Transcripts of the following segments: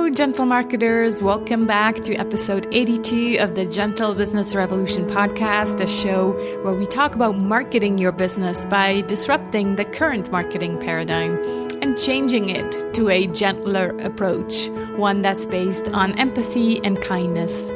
Hello, gentle marketers. Welcome back to episode 82 of the Gentle Business Revolution podcast, a show where we talk about marketing your business by disrupting the current marketing paradigm and changing it to a gentler approach, one that's based on empathy and kindness.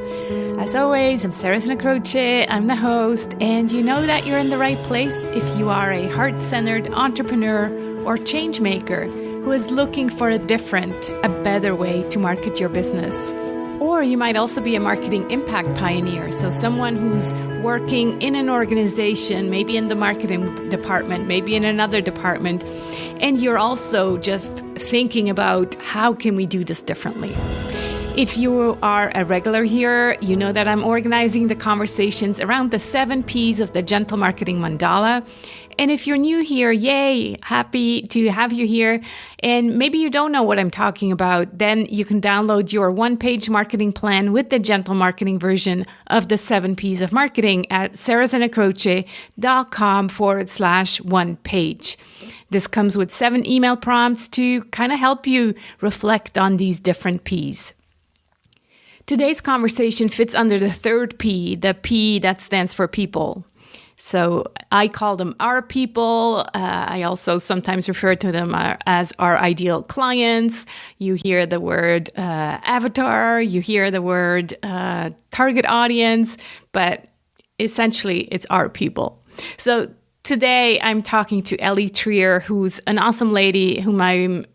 As always, I'm Sarah Croce, I'm the host, and you know that you're in the right place if you are a heart-centered entrepreneur or change maker who is looking for a different, a better way to market your business. Or you might also be a marketing impact pioneer, so someone who's working in an organization, maybe in the marketing department, maybe in another department, and you're also just thinking about how can we do this differently. If you are a regular here, you know that I'm organizing the conversations around the 7 Ps of the Gentle Marketing Mandala. And if you're new here, yay, happy to have you here. And maybe you don't know what I'm talking about, then you can download your one-page marketing plan with the gentle marketing version of the 7 Ps of marketing at sarahzenacroce.com/one-page. This comes with 7 email prompts to kind of help you reflect on these different Ps. Today's conversation fits under the 3rd P, the P that stands for people. So I call them our people. I also sometimes refer to them as our ideal clients. You hear the word avatar, you hear the word target audience, but essentially it's our people. So today I'm talking to Eli Trier, who's an awesome lady whom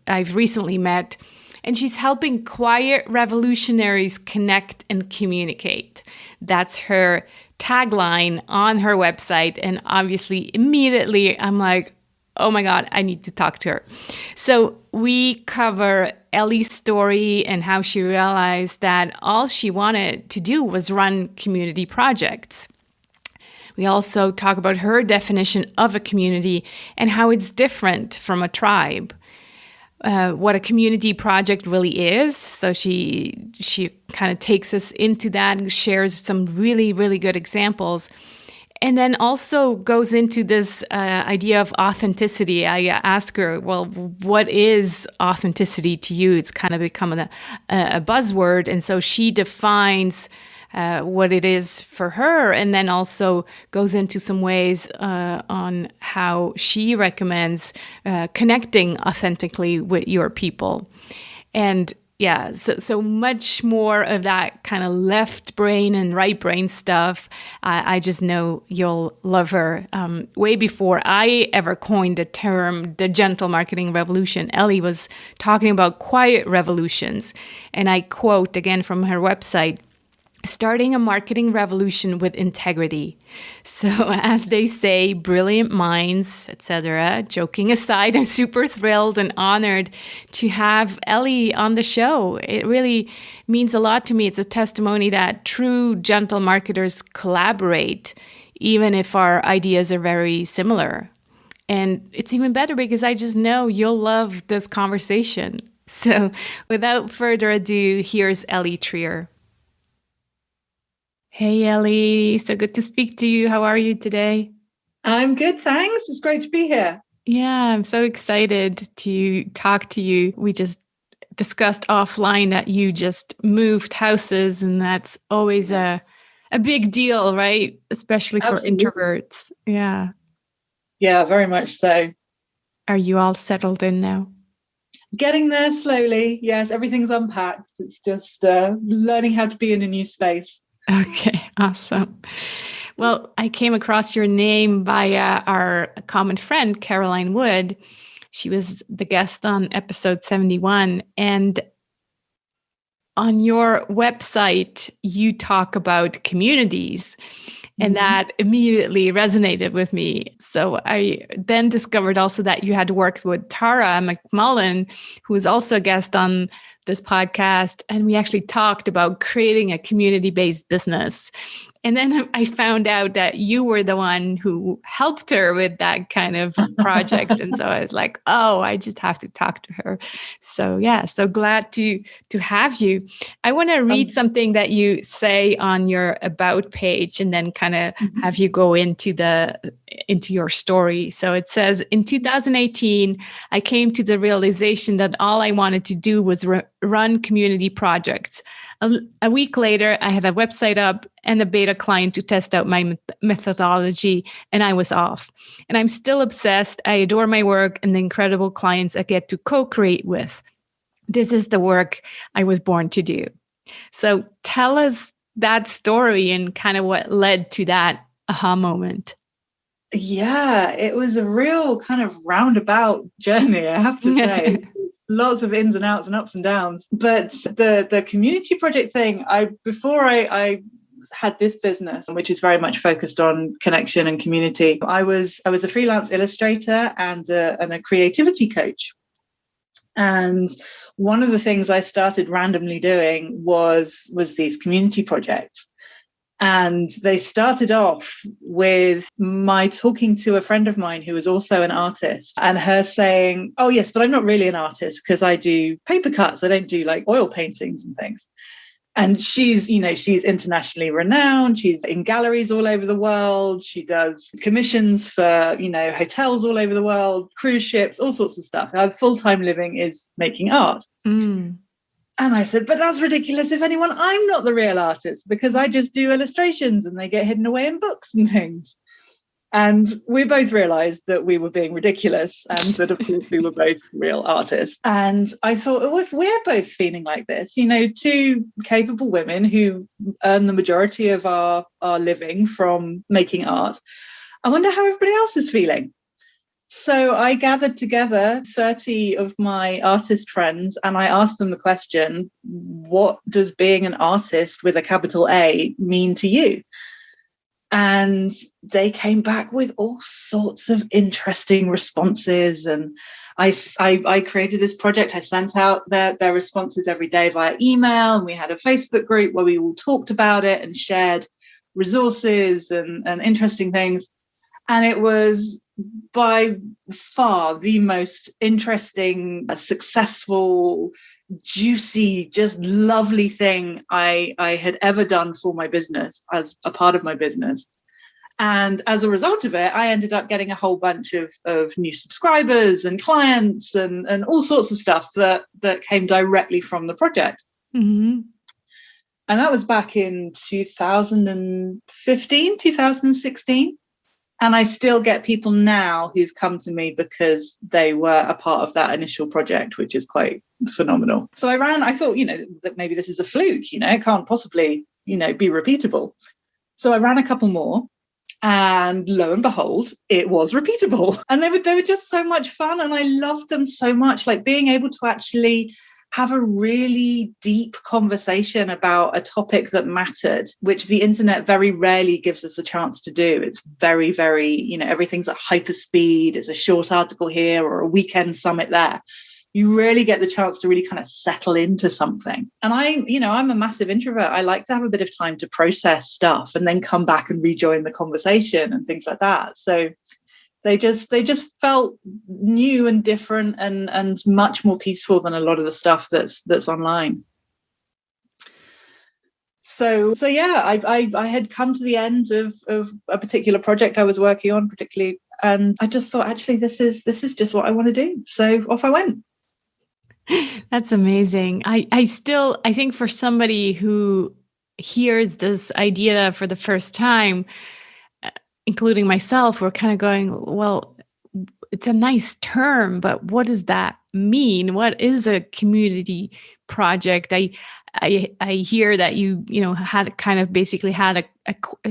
I've recently met. And she's helping quiet revolutionaries connect and communicate. That's her tagline on her website. And obviously, immediately, I'm like, oh my God, I need to talk to her. So we cover Eli's story and how she realized that all she wanted to do was run community projects. We also talk about her definition of a community and how it's different from a tribe. What a community project really is. So she kind of takes us into that and shares some really, really good examples. And then also goes into this idea of authenticity. I ask her, well, what is authenticity to you? It's kind of become a buzzword. And so she defines what it is for her, and then also goes into some ways on how she recommends connecting authentically with your people. And yeah, so much more of that kind of left brain and right brain stuff. I just know you'll love her. Way before I ever coined the term, the gentle marketing revolution, Eli was talking about quiet revolutions. And I quote again from her website, "Starting a marketing revolution with integrity." So as they say, brilliant minds, etc. Joking aside, I'm super thrilled and honored to have Eli on the show. It really means a lot to me. It's a testimony that true gentle marketers collaborate, even if our ideas are very similar. And it's even better because I just know you'll love this conversation. So without further ado, here's Eli Trier. Hey, Eli. So good to speak to you. How are you today? I'm good, thanks. It's great to be here. Yeah, I'm so excited to talk to you. We just discussed offline that you just moved houses, and that's always a big deal, right? Especially for introverts. Yeah. Yeah, very much so. Are you all settled in now? Getting there slowly. Yes, everything's unpacked. It's just learning how to be in a new space. Okay, awesome. Well, I came across your name via our common friend, Caroline Wood. She was the guest on episode 71. And on your website, you talk about communities. And that immediately resonated with me. So I then discovered also that you had worked with Tara McMullen, who was also a guest on this podcast. And we actually talked about creating a community-based business. And then I found out that you were the one who helped her with that kind of project. And so I was like, oh, I just have to talk to her. So yeah, so glad to have you. I want to read something that you say on your about page and then kind of have you go into your story. So it says, in 2018, I came to the realization that all I wanted to do was run community projects. A week later, I had a website up and a beta client to test out my methodology, and I was off. And I'm still obsessed. I adore my work and the incredible clients I get to co-create with. This is the work I was born to do. So tell us that story and kind of what led to that aha moment. Yeah, it was a real kind of roundabout journey, I have to say. Lots of ins and outs and ups and downs. But the community project thing, before I had this business, which is very much focused on connection and community, I was a freelance illustrator and a creativity coach. And one of the things I started randomly doing was these community projects. And they started off with my talking to a friend of mine who was also an artist, and her saying, oh, yes, but I'm not really an artist because I do paper cuts. I don't do like oil paintings and things. And she's internationally renowned. She's in galleries all over the world. She does commissions for, hotels all over the world, cruise ships, all sorts of stuff. Her full-time living is making art. Mm. And I said, but that's ridiculous. If anyone, I'm not the real artist because I just do illustrations and they get hidden away in books and things. And we both realized that we were being ridiculous and that, of course, we were both real artists. And I thought, oh, if we're both feeling like this, two capable women who earn the majority of our living from making art, I wonder how everybody else is feeling. So I gathered together 30 of my artist friends and I asked them the question, what does being an artist with a capital A mean to you? And they came back with all sorts of interesting responses. And I created this project. I sent out their responses every day via email. And we had a Facebook group where we all talked about it and shared resources and interesting things. And it was by far the most interesting, successful, juicy, just lovely thing I had ever done for my business as a part of my business. And as a result of it, I ended up getting a whole bunch of new subscribers and clients and all sorts of stuff that came directly from the project. Mm-hmm. And that was back in 2015, 2016. And I still get people now who've come to me because they were a part of that initial project, which is quite phenomenal. So I thought, that maybe this is a fluke, it can't possibly, be repeatable. So I ran a couple more and lo and behold, it was repeatable. And they were just so much fun. And I loved them so much, like being able to actually have a really deep conversation about a topic that mattered, which the internet very rarely gives us a chance to do. It's very, very, everything's at hyper speed. It's a short article here or a weekend summit there. You really get the chance to really kind of settle into something. And I'm a massive introvert. I like to have a bit of time to process stuff and then come back and rejoin the conversation and things like that. So they just felt new and different and much more peaceful than a lot of the stuff that's online. So yeah, I had come to the end of a particular project I was working on, particularly, and I just thought, actually, this is just what I want to do. So off I went. That's amazing. I think for somebody who hears this idea for the first time, including myself, we're kind of going, well, it's a nice term, but what does that mean? What is a community project? I hear that you had kind of basically had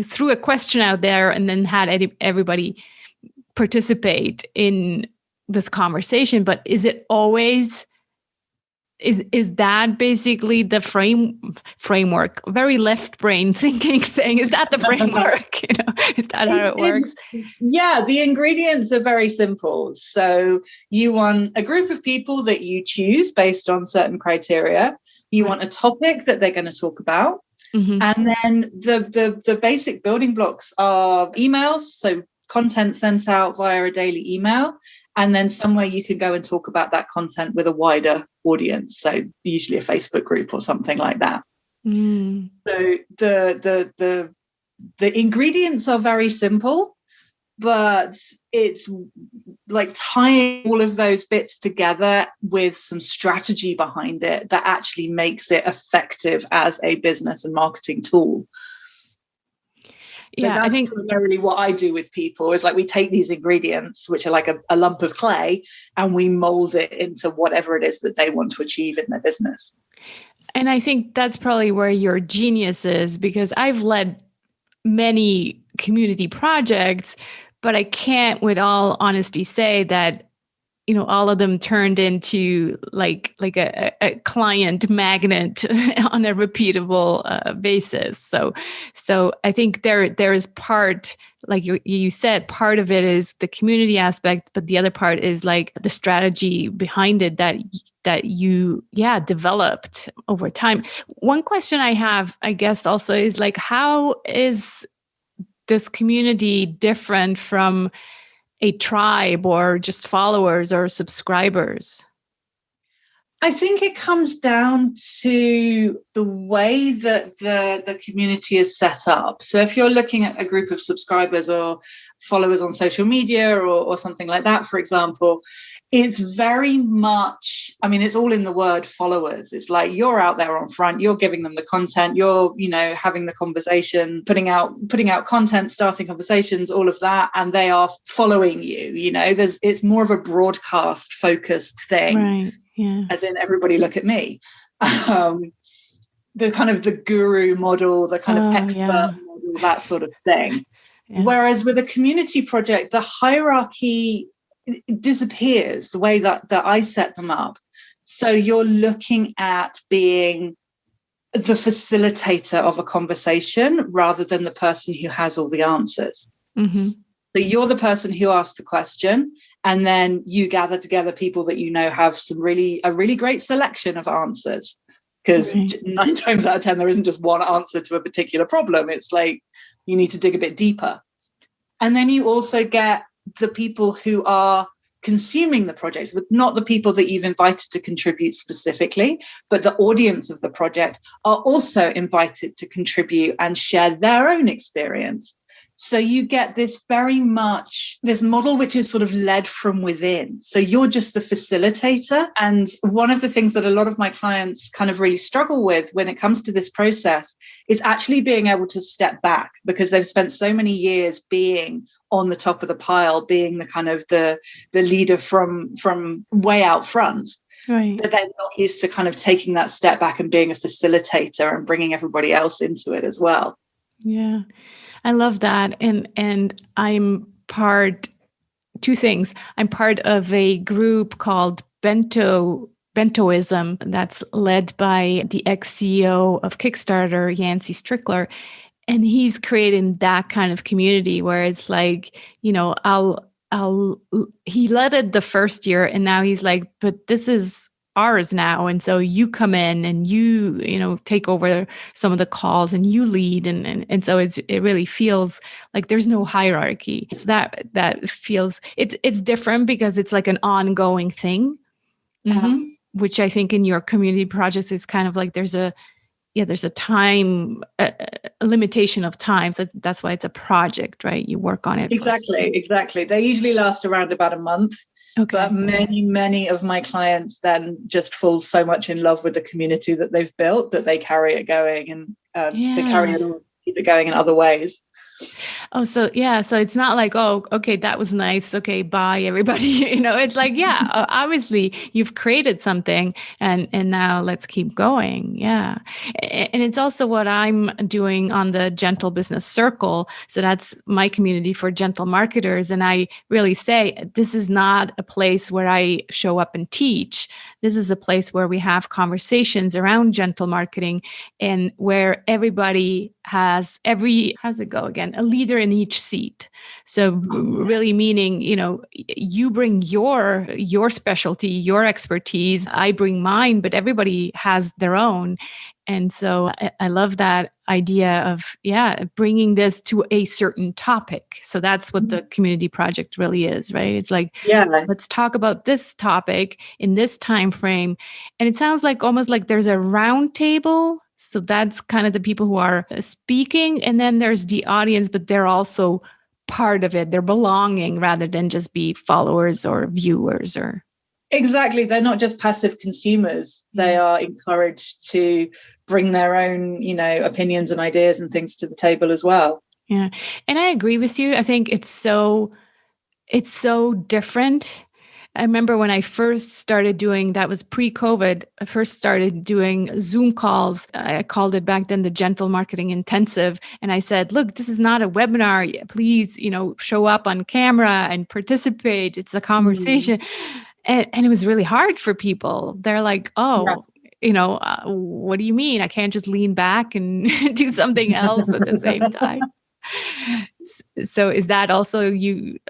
threw a question out there and then had everybody participate in this conversation. But is it always? Is that basically the framework? Very left brain thinking, saying, is that the framework? Is that how it works? Yeah, the ingredients are very simple. So you want a group of people that you choose based on certain criteria. You want a topic that they're going to talk about. And then the basic building blocks are emails, so content sent out via a daily email, and then somewhere you can go and talk about that content with a wider audience, so usually a Facebook group or something like that. So the ingredients are very simple, but it's like tying all of those bits together with some strategy behind it that actually makes it effective as a business and marketing tool. Yeah, so that's I think primarily what I do with people is like we take these ingredients, which are like a lump of clay, and we mold it into whatever it is that they want to achieve in their business. And I think that's probably where your genius is, because I've led many community projects, but I can't with all honesty say that, all of them turned into like a client magnet on a repeatable basis. So I think there is part, like you said, part of it is the community aspect, but the other part is like the strategy behind it that you developed over time. One question I have, I guess, also is like, how is this community different from a tribe or just followers or subscribers? I think it comes down to the way that the community is set up. So if you're looking at a group of subscribers or followers on social media or something like that, for example, it's very much, I mean, it's all in the word followers. It's like you're out there on front, you're giving them the content, you're, having the conversation, putting out content, starting conversations, all of that, and they are following you. It's more of a broadcast focused thing. Right. Yeah. As in everybody look at me. The kind of the guru model, the kind of expert model, that sort of thing. Yeah. Whereas with a community project, the hierarchy disappears the way that I set them up. So you're looking at being the facilitator of a conversation rather than the person who has all the answers. Mm-hmm. So you're the person who asked the question, and then you gather together people that have a really great selection of answers. Because 9 times out of 10, there isn't just one answer to a particular problem. It's like you need to dig a bit deeper. And then you also get the people who are consuming the project, not the people that you've invited to contribute specifically, but the audience of the project are also invited to contribute and share their own experience. So you get this model which is sort of led from within. So you're just the facilitator. And one of the things that a lot of my clients kind of really struggle with when it comes to this process is actually being able to step back, because they've spent so many years being on the top of the pile, being the kind of the leader from way out front. Right. That they're not used to kind of taking that step back and being a facilitator and bringing everybody else into it as well. Yeah. I love that. And I'm two things. I'm part of a group called Bentoism that's led by the ex-CEO of Kickstarter, Yancey Strickler. And he's creating that kind of community where it's like, he led it the first year, and now he's like, but this is ours now. And so you come in and you take over some of the calls and you lead. And so it really feels like there's no hierarchy. So that feels, it's different because it's like an ongoing thing, which I think in your community projects is kind of like there's a time, a limitation of time. So that's why it's a project, right? You work on it. Exactly. They usually last around about a month. Okay. But many of my clients then just fall so much in love with the community that they've built that they carry it going, and they carry it on, keep it going in other ways. Oh, so it's not like, oh, okay, that was nice. Okay, bye, everybody. It's like, obviously you've created something and now let's keep going. Yeah. And it's also what I'm doing on the Gentle Business Circle. So that's my community for gentle marketers. And I really say, this is not a place where I show up and teach. This is a place where we have conversations around gentle marketing and where everybody has how's it go again? A leader in each seat. So really meaning, you bring your specialty, your expertise, I bring mine, but everybody has their own. And so I love that idea of, bringing this to a certain topic. So that's what the community project really is, right? It's like, let's talk about this topic in this time frame. And it sounds like almost like there's a round table. So that's kind of the people who are speaking. And then there's the audience, but they're also part of it. They're belonging rather than just be followers or viewers or... Exactly. They're not just passive consumers. They are encouraged to bring their own, opinions and ideas and things to the table as well. Yeah. And I agree with you. I think it's so different. I remember when I first started doing, that was pre-COVID, I first started doing Zoom calls. I called it back then the Gentle Marketing Intensive. And I said, look, this is not a webinar. Please, show up on camera and participate. It's a conversation. And it was really hard for people. They're like, what do you mean? I can't just lean back and do something else at the same time. So is that also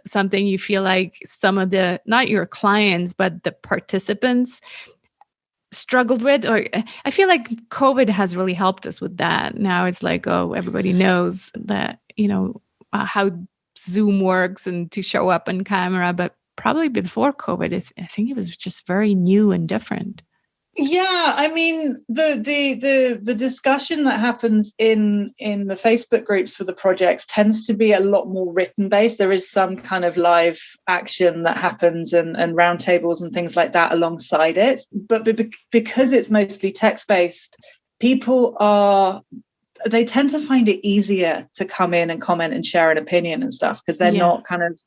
something you feel like some of the, not your clients, but the participants struggled with? Or I feel like COVID has really helped us with that. Now it's like, everybody knows that, how Zoom works and to show up on camera, but probably before COVID, I think it was just very new and different. Yeah, I mean, the discussion that happens in the Facebook groups for the projects tends to be a lot more written based. There is some kind of live action that happens and roundtables and things like that alongside it. But because it's mostly text based, they tend to find it easier to come in and comment and share an opinion and stuff because they're not kind of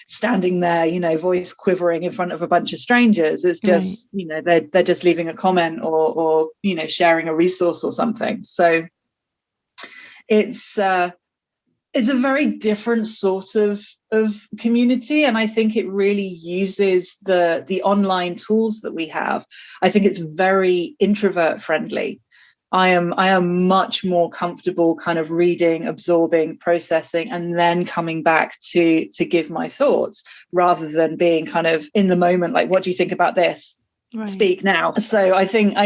standing there, voice quivering in front of a bunch of strangers. It's just, they're just leaving a comment or sharing a resource or something. So it's a very different sort of community. And I think it really uses the online tools that we have. I think it's very introvert friendly. I am much more comfortable kind of reading, absorbing, processing, and then coming back to give my thoughts rather than being kind of in the moment, like, what do you think about this? Right. Speak now. So I think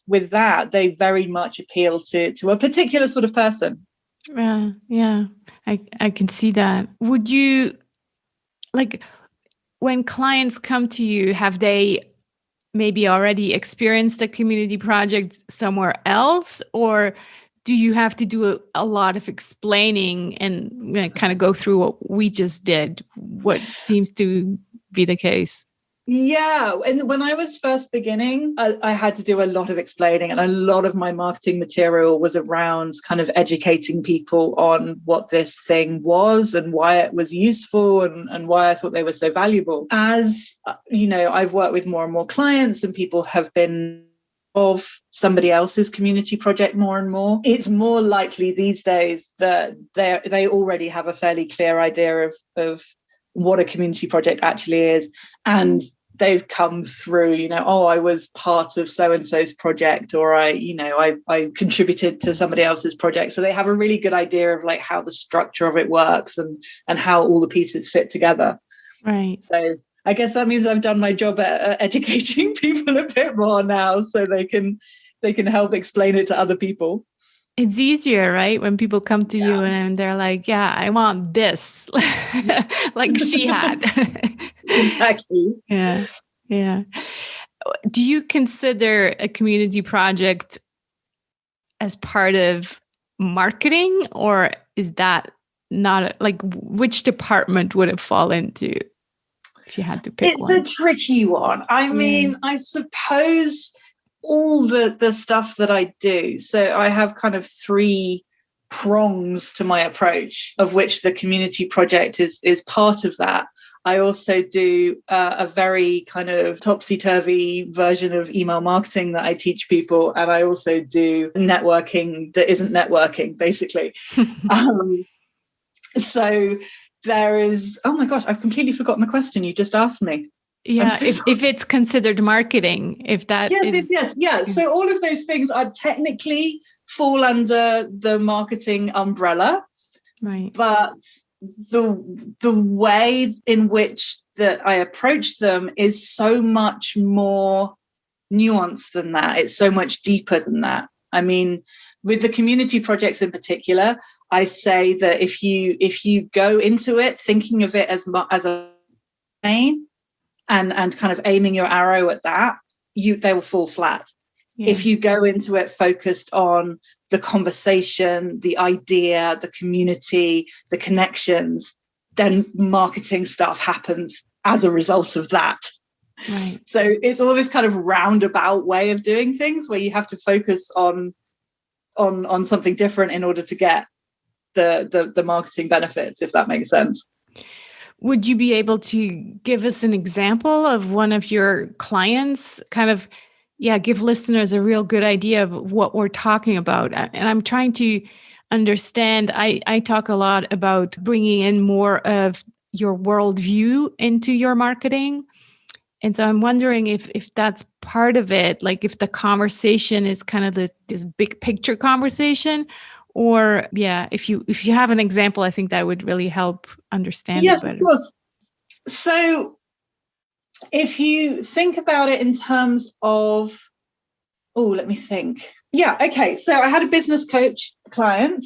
with that, they very much appeal to a particular sort of person. Yeah, I can see that. Would you, like, when clients come to you, have they maybe already experienced a community project somewhere else, or do you have to do a lot of explaining and kind of go through what we just did, what seems to be the case? Yeah, and when I was first beginning, I had to do a lot of explaining, and a lot of my marketing material was around kind of educating people on what this thing was and why it was useful and why I thought they were so valuable. As I've worked with more and more clients and people have been of somebody else's community project more and more, it's more likely these days that they already have a fairly clear idea of what a community project actually is, and they've come through, I was part of so-and-so's project, or I contributed to somebody else's project. So they have a really good idea of like how the structure of it works and how all the pieces fit together. Right. So I guess that means I've done my job at educating people a bit more now, so they can help explain it to other people. It's easier, right? When people come to you and they're like, I want this, like she had. Exactly. Yeah. Do you consider a community project as part of marketing, or is that not which department would it fall into if you had to pick one? It's a tricky one. I mean, I suppose all the stuff that I do. So I have kind of 3 prongs to my approach, of which the community project is part of that. I also do a very kind of topsy-turvy version of email marketing that I teach people. And I also do networking that isn't networking, basically. So there is, oh my gosh, I've completely forgotten the question you just asked me. Yeah, if it's considered marketing, if that is... Yes. So all of those things are technically fall under the marketing umbrella. Right. But the way in which that I approach them is so much more nuanced than that. It's so much deeper than that. I mean, with the community projects in particular, I say that if you go into it thinking of it as a main and kind of aiming your arrow at that, they will fall flat. Yeah. If you go into it focused on the conversation, the idea, the community, the connections, then marketing stuff happens as a result of that. Right. So it's all this kind of roundabout way of doing things where you have to focus on something different in order to get the marketing benefits, if that makes sense. Would you be able to give us an example of one of your clients, kind of, give listeners a real good idea of what we're talking about? And I'm trying to understand, I talk a lot about bringing in more of your worldview into your marketing. And so I'm wondering if that's part of it, like if the conversation is kind of this big picture conversation, or if you have an example, I think that would really help understand it better. Yes, of course. So if you think about it in terms of, let me think. Yeah, okay. So I had a business coach client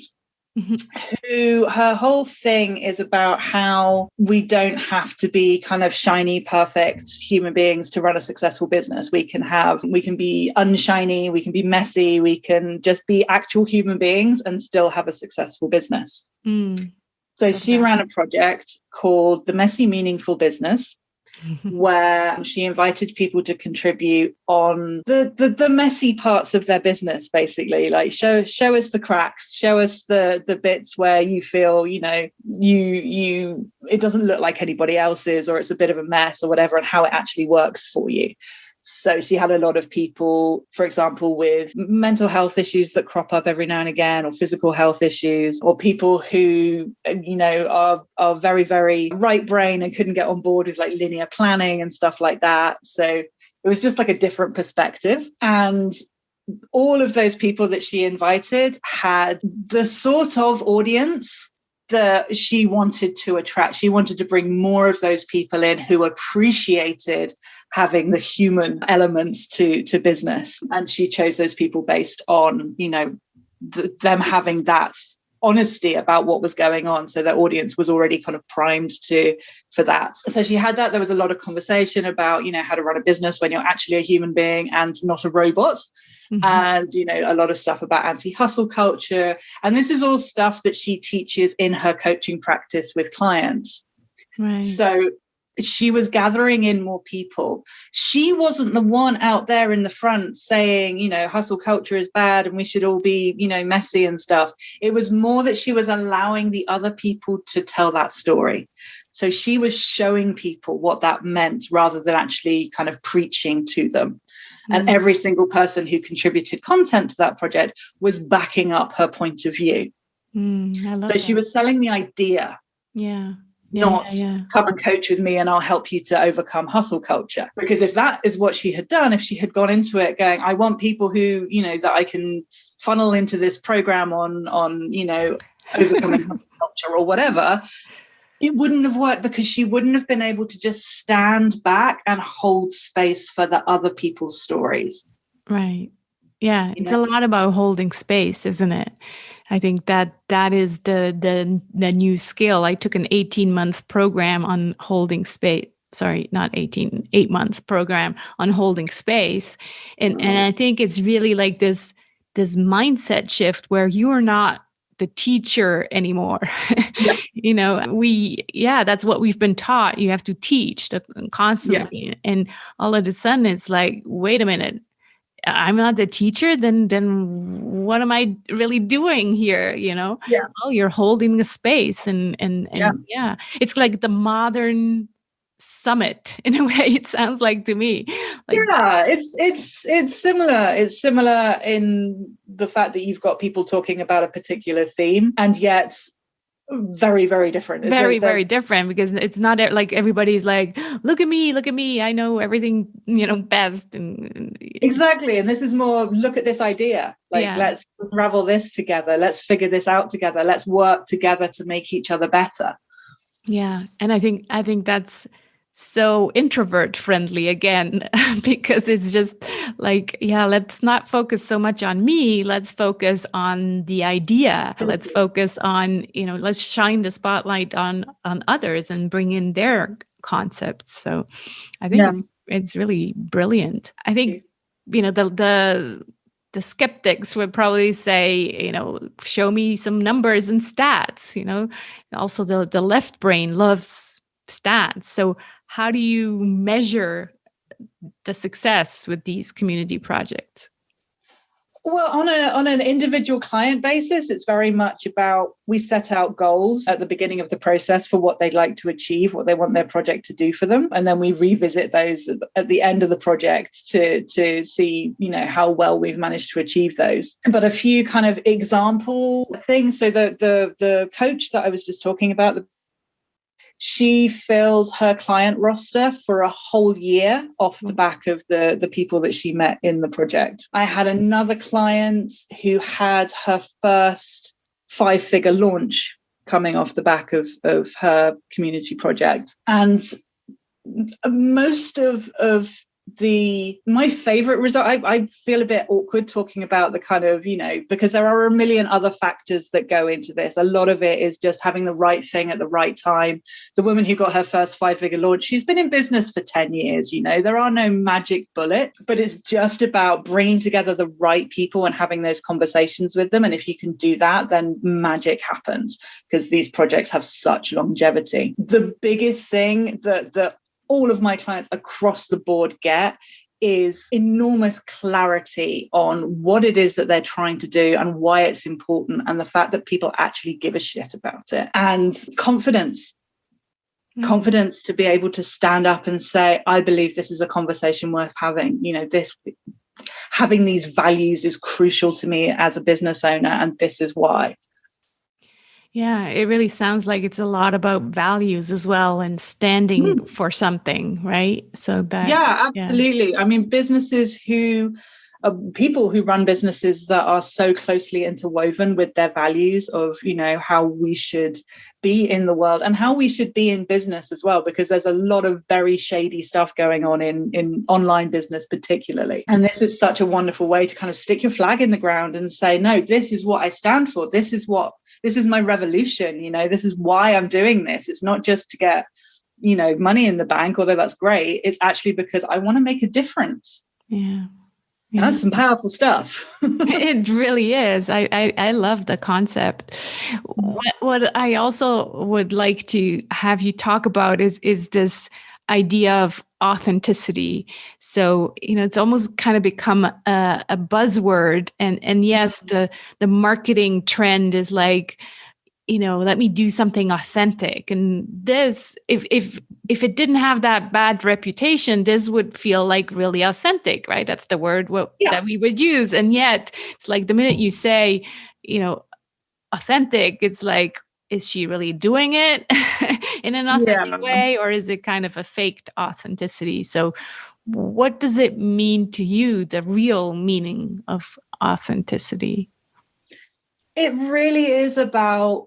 who her whole thing is about how we don't have to be kind of shiny, perfect human beings to run a successful business. We can be unshiny, we can be messy, we can just be actual human beings and still have a successful business. So she ran a project called The Messy Meaningful Business, where she invited people to contribute on the messy parts of their business, basically, like show us the cracks, show us the bits where you feel, you it doesn't look like anybody else's, or it's a bit of a mess or whatever, and how it actually works for you. So she had a lot of people, for example, with mental health issues that crop up every now and again, or physical health issues, or people who, are very, very right brain and couldn't get on board with like linear planning and stuff like that. So it was just like a different perspective. And all of those people that she invited had the sort of audience that she wanted to attract. She wanted to bring more of those people in who appreciated having the human elements to business. And she chose those people based on, them having that honesty about what was going on. So their audience was already kind of primed for that. So she had that. There was a lot of conversation about, how to run a business when you're actually a human being and not a robot. And, a lot of stuff about anti-hustle culture. And this is all stuff that she teaches in her coaching practice with clients. Right. So she was gathering in more people. She wasn't the one out there in the front saying, hustle culture is bad and we should all be, messy and stuff. It was more that she was allowing the other people to tell that story. So she was showing people what that meant rather than actually kind of preaching to them. And every single person who contributed content to that project was backing up her point of view. I love that. She was selling the idea. Not come and coach with me and I'll help you to overcome hustle culture. Because if that is what she had done, if she had gone into it going, I want people who, that I can funnel into this program on overcoming hustle culture or whatever, it wouldn't have worked, because she wouldn't have been able to just stand back and hold space for the other people's stories. Right. Yeah. It's a lot about holding space, isn't it? I think that is the new skill. I took an 18-month program on holding space. Sorry, not 18, 8 months program on holding space. And I think it's really like this mindset shift where you are not the teacher anymore. That's what we've been taught. You have to teach constantly. Yeah. And all of a sudden it's like, wait a minute, I'm not the teacher, then what am I really doing here? Oh, you're holding a space and it's like the modern summit in a way, it sounds like to me. It's similar. It's similar in the fact that you've got people talking about a particular theme, and yet very, very different. Very, very different, because it's not like everybody's like, look at me, I know everything, best. And exactly. And this is more, look at this idea. Let's unravel this together. Let's figure this out together. Let's work together to make each other better. Yeah. And I think that's so introvert friendly again, because it's just like, yeah, let's not focus so much on me. Let's focus on the idea. Let's focus on, let's shine the spotlight on others and bring in their concepts. So I think it's really brilliant. I think, the skeptics would probably say, show me some numbers and stats, also the left brain loves stats. So how do you measure the success with these community projects? Well, on an individual client basis, it's very much about, we set out goals at the beginning of the process for what they'd like to achieve, what they want their project to do for them. And then we revisit those at the end of the project to see, how well we've managed to achieve those. But a few kind of example things. So the coach that I was just talking about, she filled her client roster for a whole year off the back of the people that she met in the project. I had another client who had her first 5-figure launch coming off the back of her community project. And most of my favorite result, I feel a bit awkward talking about the kind of, because there are a million other factors that go into this. A lot of it is just having the right thing at the right time. The woman who got her first 5-figure launch, she's been in business for 10 years. There are no magic bullets, but it's just about bringing together the right people and having those conversations with them. And if you can do that, then magic happens, because these projects have such longevity. The biggest thing that all of my clients across the board get is enormous clarity on what it is that they're trying to do and why it's important, and the fact that people actually give a shit about it. And confidence to be able to stand up and say, I believe this is a conversation worth having. Having these values is crucial to me as a business owner, and this is why. Yeah, it really sounds like it's a lot about values as well, and standing for something, right? So that, absolutely. I mean, people who run businesses that are so closely interwoven with their values of, how we should be in the world and how we should be in business as well, because there's a lot of very shady stuff going on in online business particularly. And this is such a wonderful way to kind of stick your flag in the ground and say, no, this is what I stand for. This is my revolution. This is why I'm doing this. It's not just to get, money in the bank, although that's great. It's actually because I want to make a difference. Yeah. And that's some powerful stuff. It really is. I love the concept. What I also would like to have you talk about is this idea of authenticity. So, it's almost kind of become a buzzword. And yes, the marketing trend is like, let me do something authentic. And this, if it didn't have that bad reputation, this would feel like really authentic, right? That's the word that we would use. And yet it's like the minute you say, authentic, it's like, is she really doing it in an authentic way? Or is it kind of a faked authenticity? So what does it mean to you, the real meaning of authenticity? It really is about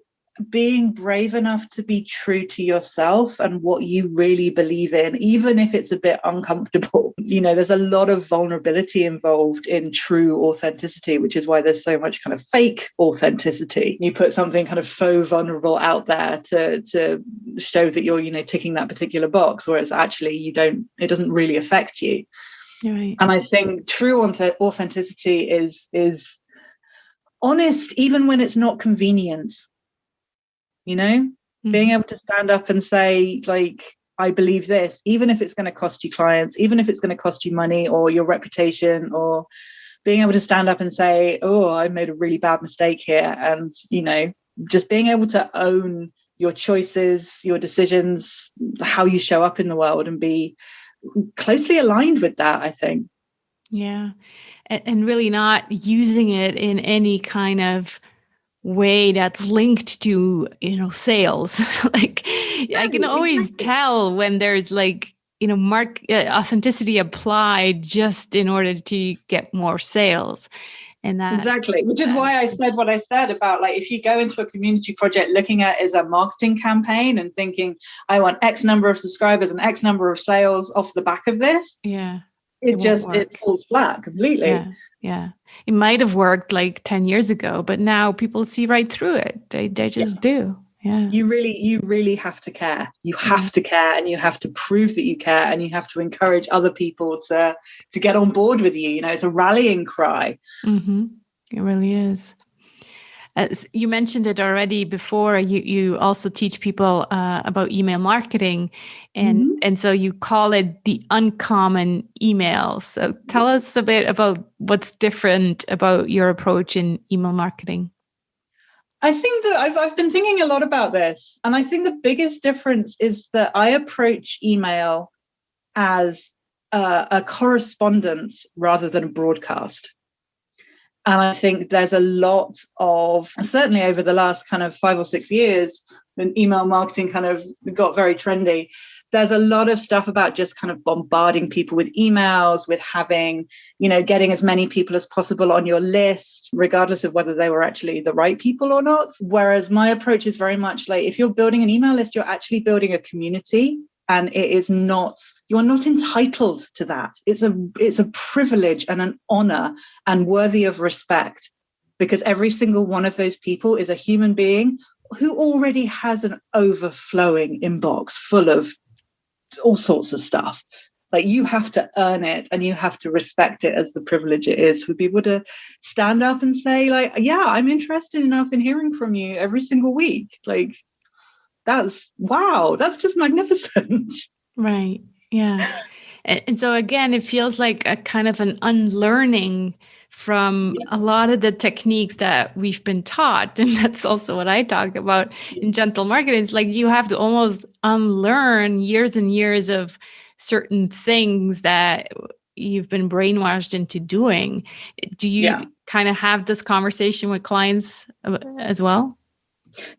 being brave enough to be true to yourself and what you really believe in, even if it's a bit uncomfortable. There's a lot of vulnerability involved in true authenticity, which is why there's so much kind of fake authenticity. You put something kind of faux vulnerable out there to show that you're, ticking that particular box, whereas actually it doesn't really affect you. Right. And I think true authenticity is honest, even when it's not convenient. Being able to stand up and say, like, I believe this, even if it's going to cost you clients, even if it's going to cost you money or your reputation, or being able to stand up and say, oh, I made a really bad mistake here. And, just being able to own your choices, your decisions, how you show up in the world, and be closely aligned with that, I think. Yeah. And really not using it in any kind of way that's linked to, sales. Like, I can always tell when there's like, authenticity applied just in order to get more sales. And that exactly, which is why I said what I said about, like, if you go into a community project looking at it as a marketing campaign and thinking, I want X number of subscribers and X number of sales off the back of this, it falls flat completely. Yeah. It might have worked like 10 years ago, but now people see right through it. They just do. Yeah. You really have to care. You have to care, and you have to prove that you care, and you have to encourage other people to get on board with you. You know, it's a rallying cry. Mm-hmm. It really is. You mentioned it already before. You also teach people about email marketing, and so you call it the uncommon email. So tell us a bit about what's different about your approach in email marketing. I think that I've been thinking a lot about this, and I think the biggest difference is that I approach email as a correspondence rather than a broadcast. And I think there's a lot of, certainly over the last kind of 5 or 6 years, when email marketing kind of got very trendy, there's a lot of stuff about just kind of bombarding people with emails, with having, you know, getting as many people as possible on your list, regardless of whether they were actually the right people or not. Whereas my approach is very much like, if you're building an email list, you're actually building a community. And you're not entitled to that. It's a privilege and an honor and worthy of respect, because every single one of those people is a human being who already has an overflowing inbox full of all sorts of stuff. Like, you have to earn it, and you have to respect it as the privilege it is for people to stand up and say, like, yeah, I'm interested enough in hearing from you every single week. Like, that's just magnificent. Right. Yeah. And so again, it feels like a kind of an unlearning from a lot of the techniques that we've been taught. And that's also what I talk about in gentle marketing. It's like you have to almost unlearn years and years of certain things that you've been brainwashed into doing. Do you kind of have this conversation with clients as well?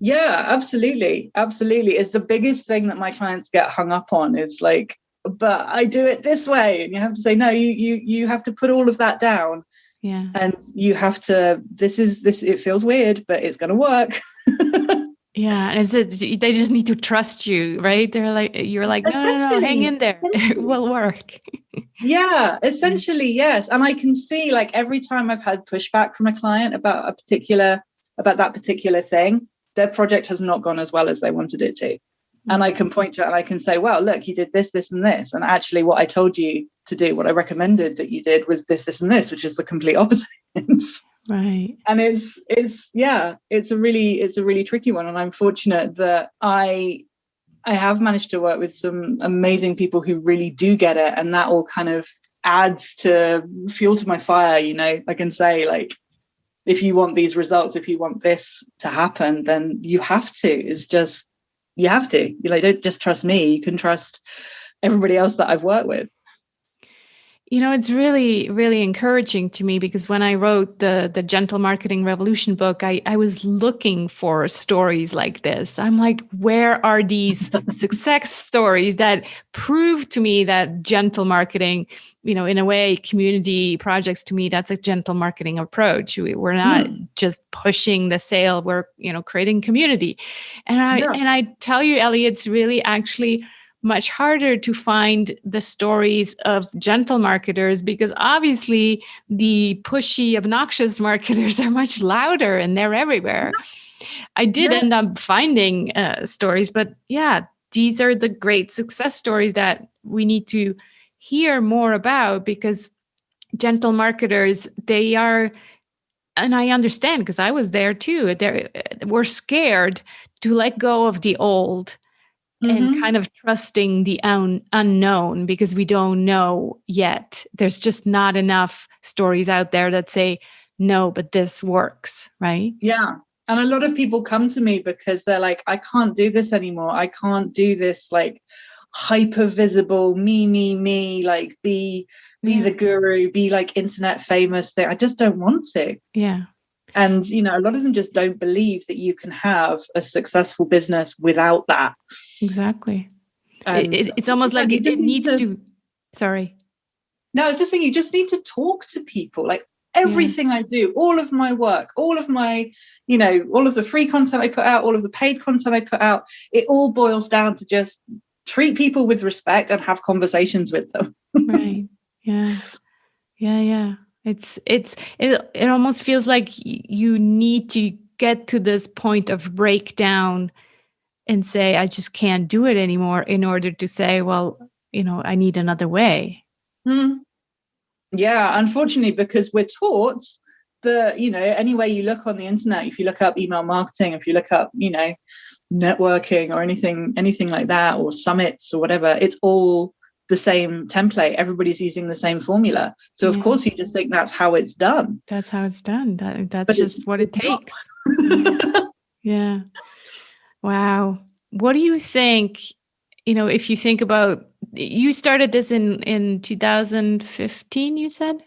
Yeah, absolutely. Absolutely. It's the biggest thing that my clients get hung up on, is like, but I do it this way. And you have to say, no, you have to put all of that down. Yeah. And you have to, it feels weird, but it's going to work. Yeah. And they just need to trust you, right? You're like, no, hang in there. It will work. Yeah, essentially, yes. And I can see, like, every time I've had pushback from a client about that particular thing, their project has not gone as well as they wanted it to. And I can point to it and I can say, well, look, you did this, this, and this. And actually what I told you to do, what I recommended that you did, was this, this, and this, which is the complete opposite. Right. And it's a really tricky one. And I'm fortunate that I have managed to work with some amazing people who really do get it. And that all kind of adds to fuel to my fire. You know, I can say, like, if you want these results, if you want this to happen, then you have to. You have to. You like, don't just trust me. You can trust everybody else that I've worked with. You know, it's really, really encouraging to me, because when I wrote the Gentle Marketing Revolution book, I was looking for stories like this. I'm like, where are these success stories that prove to me that gentle marketing, you know, in a way, community projects, to me, that's a gentle marketing approach. We're not just pushing the sale, we're, you know, creating community. And I tell you, Ellie, it's really actually much harder to find the stories of gentle marketers, because obviously the pushy, obnoxious marketers are much louder and they're everywhere. I did end up finding stories, but these are the great success stories that we need to hear more about, because gentle marketers, they are, and I understand because I was there too, we're scared to let go of the old and kind of trusting the unknown, because we don't know yet. There's just not enough stories out there that say, no, but this works, right? Yeah. And a lot of people come to me because they're like, I can't do this anymore. I can't do this, like, hyper visible, me, like be the guru, be like internet famous thing. I just don't want to. Yeah. And, you know, a lot of them just don't believe that you can have a successful business without that. Exactly. It's almost like it needs to. Sorry. No, I was just saying, you just need to talk to people. Like, Everything I do, all of my work, all of my, all of the free content I put out, all of the paid content I put out, it all boils down to just treat people with respect and have conversations with them. Right. Yeah. Yeah. It almost feels like you need to get to this point of breakdown and say, I just can't do it anymore, in order to say, well, I need another way. Yeah, unfortunately, because we're taught that, any way you look on the internet, if you look up email marketing, if you look up, networking or anything like that, or summits or whatever, it's all the same template. Everybody's using the same formula. So of course you just think that's how it's done. That's how it's done. That's just what it takes. Yeah. Wow. What do you think, if you think about, you started this in 2015, you said?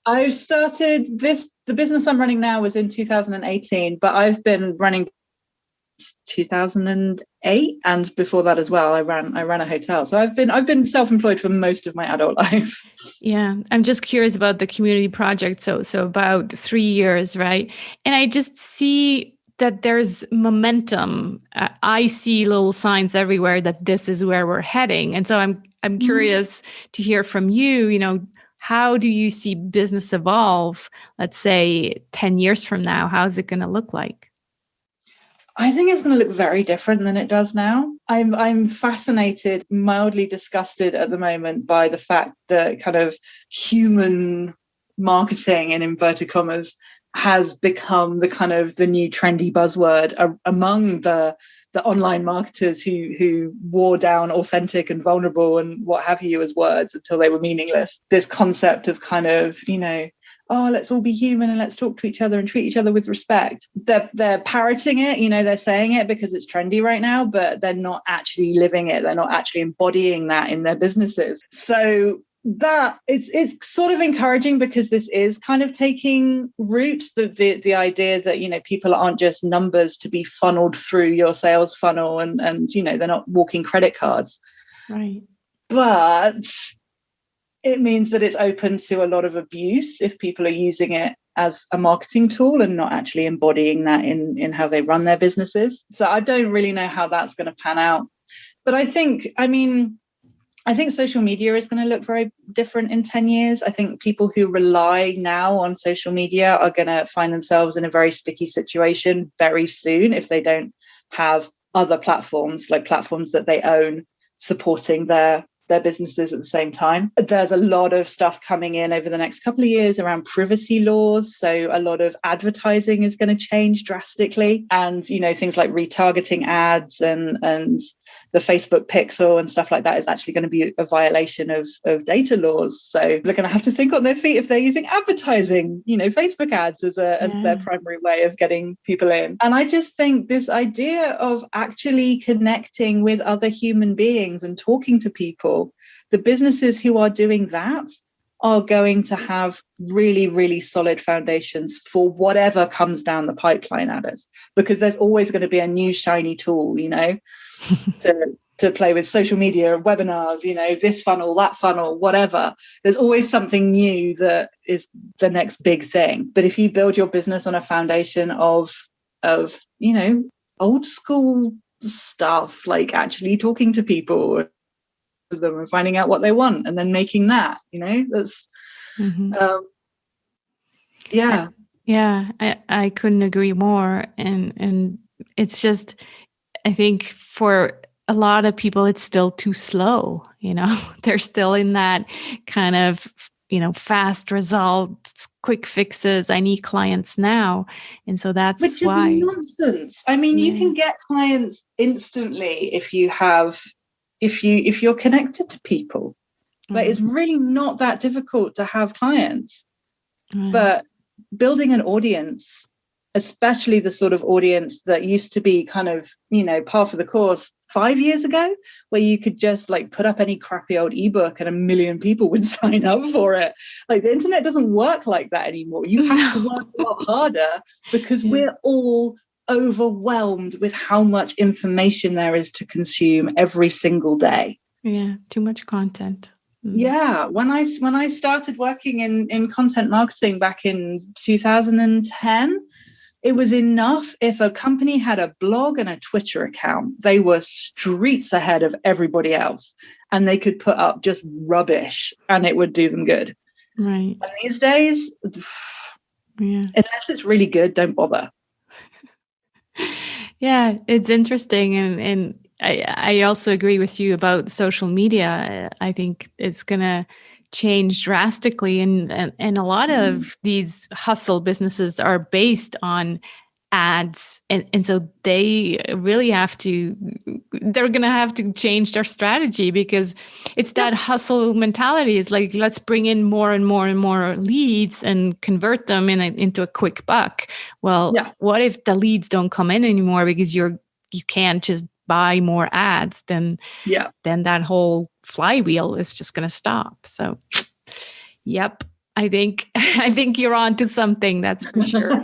I started the business I'm running now was in 2018, but I've been running 2008, and before that as well I ran a hotel. So I've been self-employed for most of my adult life. Yeah, I'm just curious about the community project. So about 3 years, right? And I just see that there's momentum. I see little signs everywhere that this is where we're heading, and so I'm curious to hear from you. How do you see business evolve? Let's say 10 years from now, how's it going to look like? I think it's going to look very different than it does now. I'm fascinated, mildly disgusted at the moment by the fact that kind of human marketing, in inverted commas, has become the kind of the new trendy buzzword among the online marketers who wore down authentic and vulnerable and what have you as words until they were meaningless. This concept of kind of, let's all be human and let's talk to each other and treat each other with respect. They're parroting it, they're saying it because it's trendy right now, but they're not actually living it. They're not actually embodying that in their businesses. So that it's sort of encouraging, because this is kind of taking root, the idea that people aren't just numbers to be funneled through your sales funnel, and they're not walking credit cards, right? But it means that it's open to a lot of abuse if people are using it as a marketing tool and not actually embodying that in how they run their businesses. So I don't really know how that's going to pan out, but I think social media is going to look very different in 10 years. I think people who rely now on social media are going to find themselves in a very sticky situation very soon if they don't have other platforms, like platforms that they own, supporting their businesses at the same time. There's a lot of stuff coming in over the next couple of years around privacy laws. So a lot of advertising is going to change drastically. And, things like retargeting ads and the Facebook pixel and stuff like that is actually going to be a violation of data laws. So they're going to have to think on their feet if they're using advertising, Facebook ads as their primary way of getting people in. And I just think this idea of actually connecting with other human beings and talking to people, the businesses who are doing that are going to have really, really solid foundations for whatever comes down the pipeline at us, because there's always going to be a new shiny tool, to play with. Social media, webinars, this funnel, that funnel, whatever. There's always something new that is the next big thing. But if you build your business on a foundation of old school stuff, like actually talking to people, them and finding out what they want and then making that, that's I couldn't agree more. And it's just, I think for a lot of people it's still too slow. They're still in that kind of fast results, quick fixes. I need clients now. And so that's which why. Is nonsense. I mean, you can get clients instantly if you're connected to people. Like, it's really not that difficult to have clients. But building an audience, especially the sort of audience that used to be kind of, par for the course 5 years ago, where you could just like put up any crappy old ebook and 1 million people would sign up for it. Like, the internet doesn't work like that anymore. You have to work a lot harder, because we're all overwhelmed with how much information there is to consume every single day. Yeah, too much content. Yeah, when I started working in content marketing back in 2010, it was enough if a company had a blog and a Twitter account. They were streets ahead of everybody else, and they could put up just rubbish and it would do them good. Right. And these days, unless it's really good, don't bother. Yeah, it's interesting. And I also agree with you about social media. I think it's going to change drastically. And a lot of these hustle businesses are based on ads. And so they're going to have to change their strategy, because it's that hustle mentality. It's like, let's bring in more and more and more leads and convert them into a quick buck. Well, what if the leads don't come in anymore because you can't just buy more ads? Then that whole flywheel is just going to stop. So, yep, I think you're on to something, that's for sure.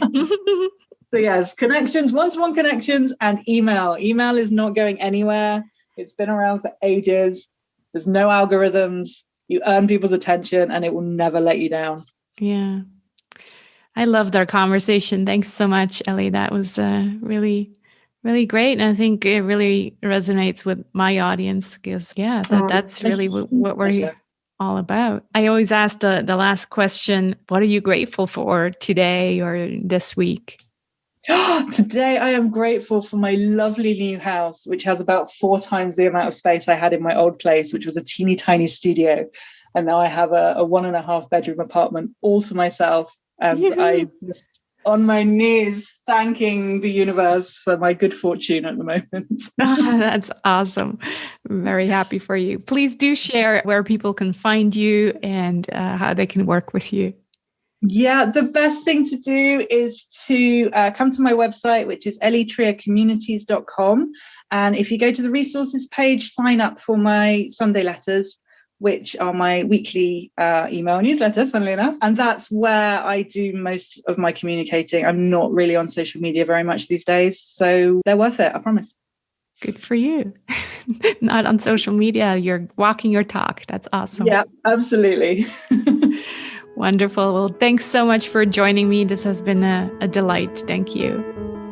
So yes, connections, one-to-one connections, and email. Email is not going anywhere. It's been around for ages. There's no algorithms. You earn people's attention and it will never let you down. Yeah. I loved our conversation. Thanks so much, Ellie. That was really, really great. And I think it really resonates with my audience, because that's really what we're all about. I always ask the last question, what are you grateful for today or this week? Today, I am grateful for my lovely new house, which has about 4 times the amount of space I had in my old place, which was a teeny tiny studio. And now I have a 1.5 bedroom apartment all to myself. And I'm on my knees thanking the universe for my good fortune at the moment. That's awesome. I'm very happy for you. Please do share where people can find you and how they can work with you. Yeah, the best thing to do is to come to my website, which is elitriercommunities.com. And if you go to the resources page, sign up for my Sunday letters, which are my weekly email newsletter, funnily enough. And that's where I do most of my communicating. I'm not really on social media very much these days, so they're worth it, I promise. Good for you. Not on social media. You're walking your talk. That's awesome. Yeah, absolutely. Wonderful. Well, thanks so much for joining me. This has been a delight. Thank you.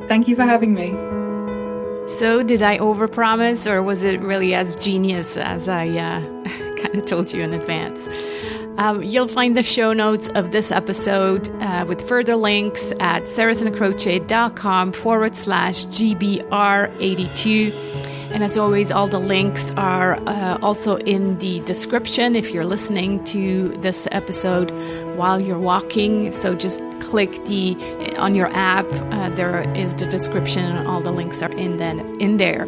Thank you for having me. So did I overpromise, or was it really as genius as I kind of told you in advance? You'll find the show notes of this episode with further links at sarahsandacroce.com/GBR82. And as always, all the links are also in the description if you're listening to this episode while you're walking. So just click on your app. There is the description, and all the links are in there.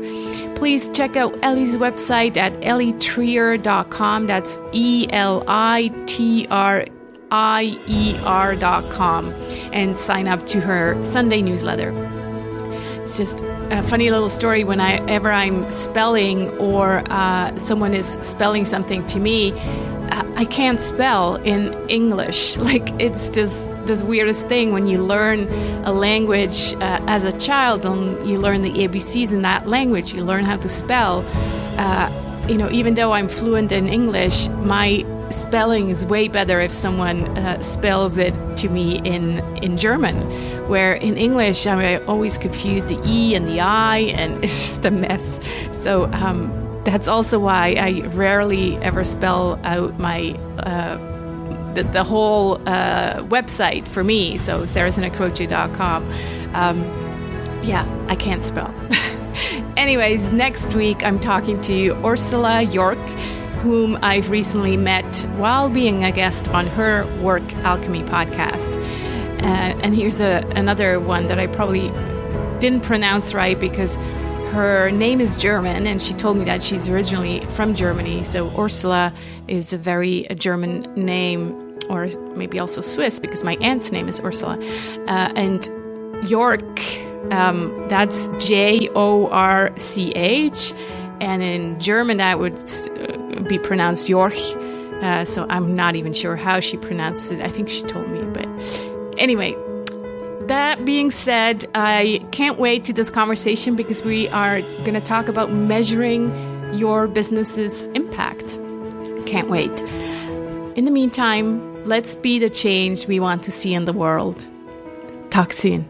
Please check out Ellie's website at elitrier.com. That's ELITRIER.com, and sign up to her Sunday newsletter. It's just a funny little story. Whenever I'm spelling or someone is spelling something to me, I can't spell in English. Like, it's just the weirdest thing when you learn a language as a child, and you learn the ABCs in that language, you learn how to spell. Even though I'm fluent in English, my spelling is way better if someone spells it to me in German, where in English I always confuse the E and the I, and it's just a mess. So that's also why I rarely ever spell out my the whole website for me. So sarahsandacroce.com. I can't spell. Anyways, next week I'm talking to Ursula York, whom I've recently met while being a guest on her Work Alchemy podcast. And here's another one that I probably didn't pronounce right, because her name is German, and she told me that she's originally from Germany. So Ursula is a very German name, or maybe also Swiss, because my aunt's name is Ursula. And York, that's Jorch. And in German, that would be pronounced Jorch. So I'm not even sure how she pronounces it. I think she told me. But anyway, that being said, I can't wait to this conversation, because we are going to talk about measuring your business's impact. can't wait. In the meantime, let's be the change we want to see in the world. Talk soon.